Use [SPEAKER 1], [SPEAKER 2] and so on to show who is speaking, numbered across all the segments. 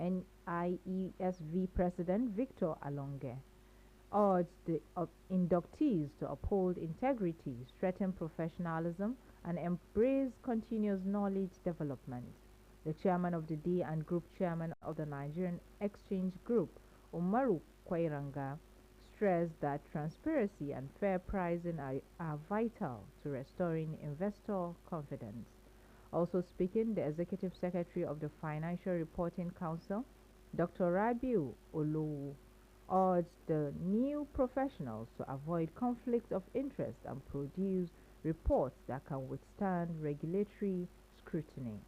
[SPEAKER 1] NIESV President Victor Alonge urged the inductees to uphold integrity, strengthen professionalism, and embrace continuous knowledge development. The chairman of the day and group chairman of the Nigerian Exchange Group, Umaru Kwairanga, stressed that transparency and fair pricing are vital to restoring investor confidence. Also speaking, the Executive Secretary of the Financial Reporting Council, Dr. Rabiu Olowu, urged the new professionals to avoid conflict of interest and produce reports that can withstand regulatory scrutiny.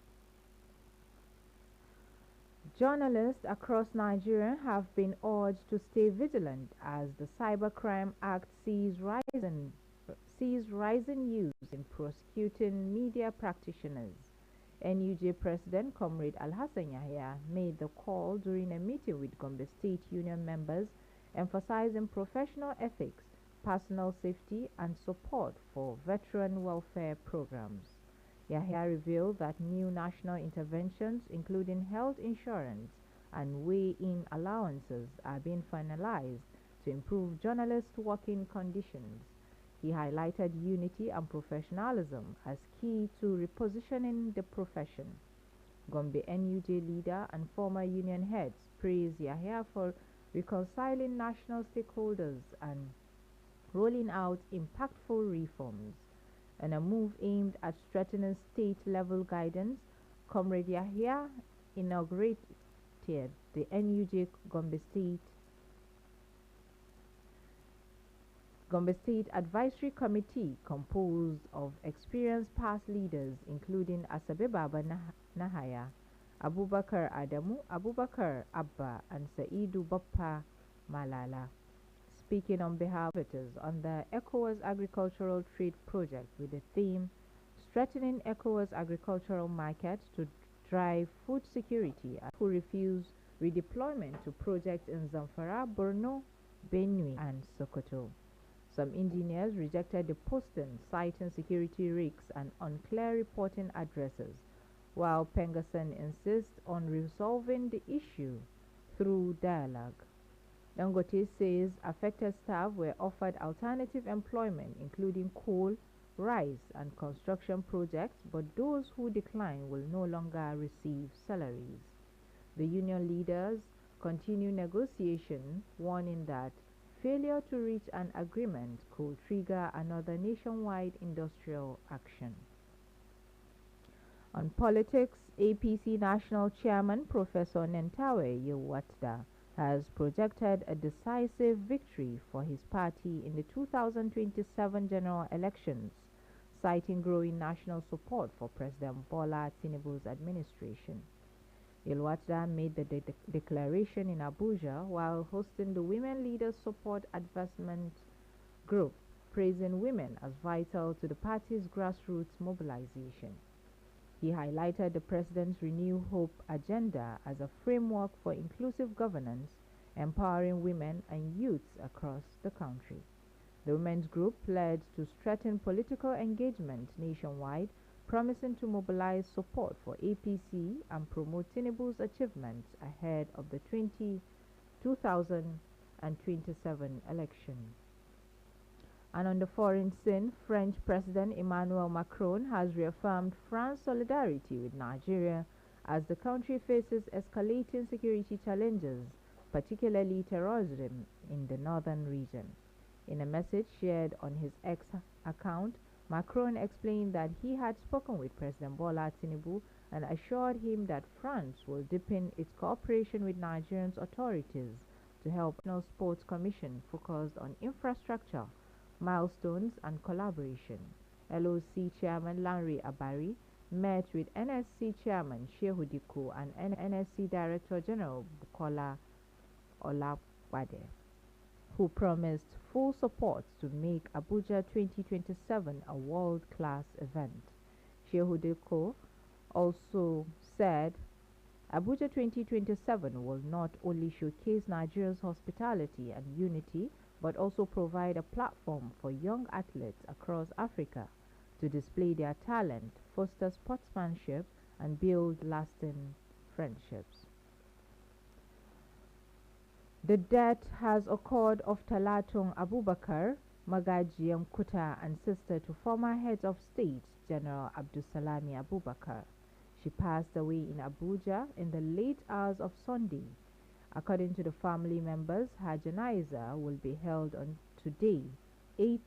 [SPEAKER 1] Journalists across Nigeria have been urged to stay vigilant as the Cybercrime Act sees rising use in prosecuting media practitioners. NUJ President Comrade Alhassan Yahya made the call during a meeting with Gombe State Union members emphasizing professional ethics, personal safety, and support for veteran welfare programs. Yahya revealed that new national interventions, including health insurance and weigh-in allowances, are being finalized to improve journalists' working conditions. He highlighted unity and professionalism as key to repositioning the profession. Gombe NUJ leader and former union heads praised Yahya for reconciling national stakeholders and rolling out impactful reforms. In a move aimed at strengthening state-level guidance, Comrade Yahya inaugurated the NUJ Gombe State Advisory Committee, composed of experienced past leaders including Asabe Baba Nahaya, Abubakar Adamu, Abubakar Abba, and Saidu Bappa Malala. Speaking on behalf of voters on the ECOWAS Agricultural Trade Project with the theme Strengthening ECOWAS Agricultural Market to Drive Food Security, who refused redeployment to projects in Zamfara, Borno, Benue, and Sokoto. Some engineers rejected the posting, citing security risks and unclear reporting addresses, while Pengasan insists on resolving the issue through dialogue. Dangote says affected staff were offered alternative employment, including coal, rice, and construction projects, but those who decline will no longer receive salaries. The union leaders continue negotiation, warning that failure to reach an agreement could trigger another nationwide industrial action. On politics, APC National Chairman Professor Nentawe Yewatda has projected a decisive victory for his party in the 2027 general elections, citing growing national support for President Bola Tinubu's administration. Yelwatda made the declaration in Abuja while hosting the Women Leaders Support Advancement Group, praising women as vital to the party's grassroots mobilization. He highlighted the President's Renew Hope agenda as a framework for inclusive governance, empowering women and youths across the country. The women's group pledged to strengthen political engagement nationwide, promising to mobilize support for APC and promote Tinubu's achievements ahead of the 2027 election. And on the foreign scene, French President Emmanuel Macron has reaffirmed France's solidarity with Nigeria as the country faces escalating security challenges, particularly terrorism in the northern region. In a message shared on his X account, Macron explained that he had spoken with President Bola Tinubu and assured him that France will deepen its cooperation with Nigerian authorities to help the National Sports Commission focused on infrastructure, milestones, and collaboration. LOC Chairman Lanre Abari met with NSC Chairman Shehu Diko and NSC Director General Bukola Olabade, who promised full support to make Abuja 2027 a world-class event. Shehu Diko also said Abuja 2027 will not only showcase Nigeria's hospitality and unity, but also provide a platform for young athletes across Africa to display their talent, foster sportsmanship, and build lasting friendships. The death has occurred of Talatung Abubakar, Magaji Kuta and sister to former head of state General Abdulsalami Abubakar. She passed away in Abuja in the late hours of Sunday. According to the family members, her janaiza will be held on today, 8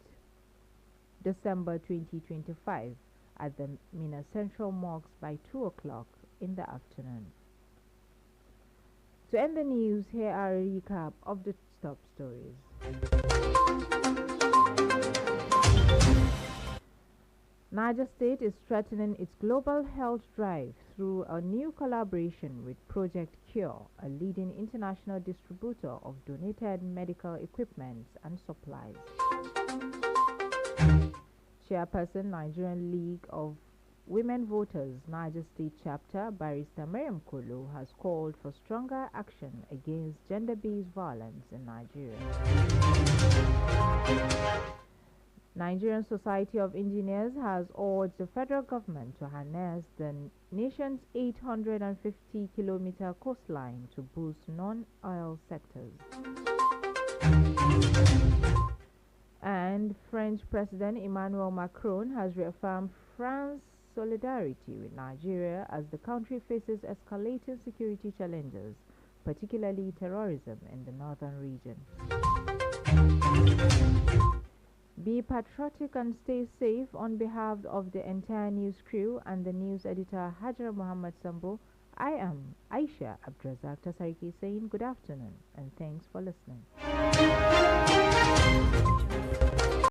[SPEAKER 1] December 2025, at the Mina Central Mosque by 2 o'clock in the afternoon. To end the news, here are a recap of the top stories. Niger State is strengthening its global health drive through a new collaboration with Project Cure, a leading international distributor of donated medical equipment and supplies. Chairperson, Nigerian League of Women Voters, Niger State Chapter, Barrister Miriam Kolo, has called for stronger action against gender-based violence in Nigeria. Nigerian Society of Engineers has urged the federal government to harness the nation's 850-kilometer coastline to boost non-oil sectors. And French President Emmanuel Macron has reaffirmed France's solidarity with Nigeria as the country faces escalating security challenges, particularly terrorism in the northern region. Be patriotic and stay safe. On behalf of the entire news crew and the news editor Hajra Muhammad Sambo, I am Aisha Abdrazak Tasariki saying good afternoon and thanks for listening.